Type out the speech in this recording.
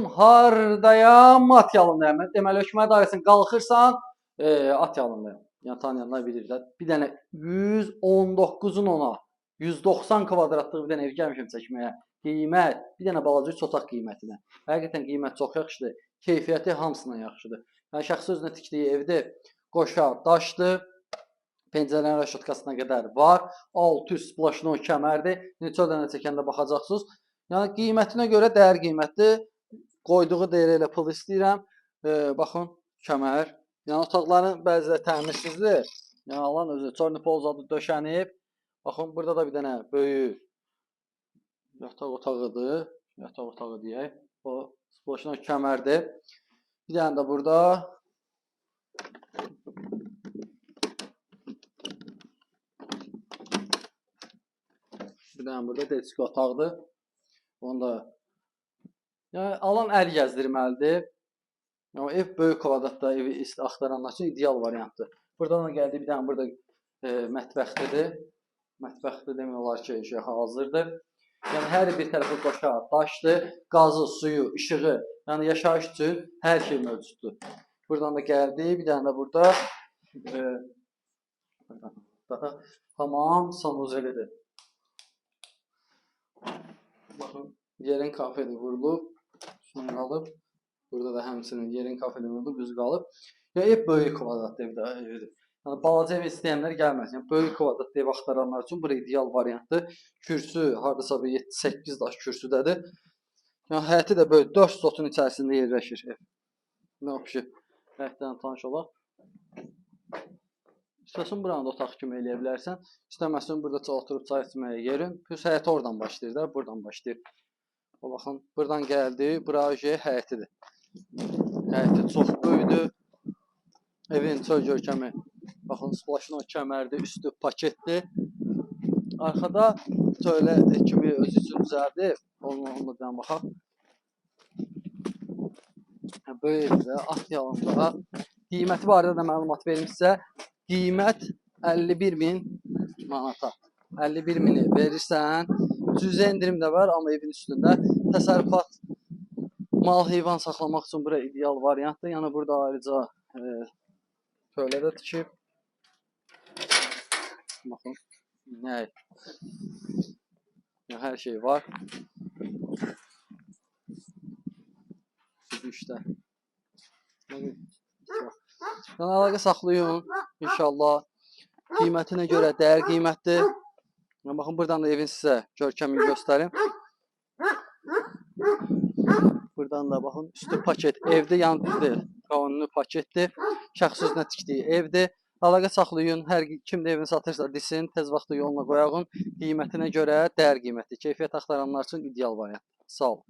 Hardayam? At yalındayam. Deməli, hökumət dairesini qalxırsan, at yalındayam. Yəni tanıyanlar bilirlər. Bir dənə 119-un ona 190 kvadratlıq bir dənə ev gəlmişəm çəkməyə. Qiymət, bir dənə balaca 3 otaq qiymətinə. Həqiqətən qiymət çox yaxşıdır. Keyfiyyəti hamısından yaxşıdır. Yəni şəxsi özünə tikdiyi evdir. Qoşa, daşdır. Pəncərələrin rəşatkasına qədər var. Alt üst splaşno kəmərdir. Neçə dənə çəkəndə baxacaqsınız. Yəni qiymətinə görə dəyər qiymətdir. Qoyduğu deyir elə pul istəyirəm. Baxın, kəmər. Yəni otaqların bəziləri təmirsizdir. Yəni Allahın özü çorni polzadı döşənib. Baxın, burada da bir dənə böyük yataq otağıdır. Yataq otağı deyək. O splaşno kəmərdir. Bir dənə də burada desko otaqdır. Onu da yəni alan əl gəzdirməlidir. Yəni ev böyük kvadratda evi axtaranlar üçün ideal variantdır. Buradan da gəldi bir dənə burada mətbəxdir. Mətbəxdə demək olar ki, hazırdır. Yəni hər bir tərəfi qoşa, daşdır, qazı, suyu, işığı, yəni yaşayış üçün hər şey mövcuddur. Buradan da gəldi, bir dənə də burada tamam sanuzelidir. Baxın, yerin kafeli vurulub, şunu qalıb. Burada da həmçinin yerin kafeli vurulub, düz qalıb. Yəni ev böyük kvadratlı evdir. Yəni balaca ev istəyənlər gəlməsin. Yəni böyük kvadratlı ev axtaranlar üçün bu ideal variantdır. Kürsü hardasa bir 7-8 daş kürsüdədir. Yəni həyəti də böyük 4 stotun içərisində yerləşir ev. Nə yapışı? Həyətdən tanış olaq. İstəsən buranı da otaq kimi eləyə bilərsən. İstəməsən burada oturub çay içməyə yerin. Plus həyəti oradan başlayır da, buradan başlayır. O baxın, buradan gəldi, bura həyətidir. Həyəti çox böyükdür. Evin çöl görkəmi, baxın, splaşno kəmərdir, üstü paketdir. Arxada tövlə kimi özü üçün düzəldir. Onunla baxaq. Böyük evdə, at yalında. Qiyməti barədə də məlumat verilmişsə, qiymət 51.000 manata. 51.000-i verirsən, cüzə endirim də var, amma evin üstündə təsərrüfat, mal, heyvan saxlamaq üçün bura ideal variantdır. Yəni burada ayrıca tövlə də tikib. Baxın, nə? Hər şey var. İşte. Yəni əlaqə saxlayın, inşallah. Qiymətinə görə dəyər qiymətdir. Baxın, buradan da evin sizə görkəmini göstərim. Buradan da baxın, üstü paket evdir, yan düzdür. Qanuni paketdir. Şəxsi özünə tikdiyi evdir. Əlaqə saxlayın, hər kim də evini satırsa desin, tez vaxtda yoluna qoyağın. Qiymətinə görə dəyər qiyməti, keyfiyyət axtaranlar üçün ideal variant. Sağ olun.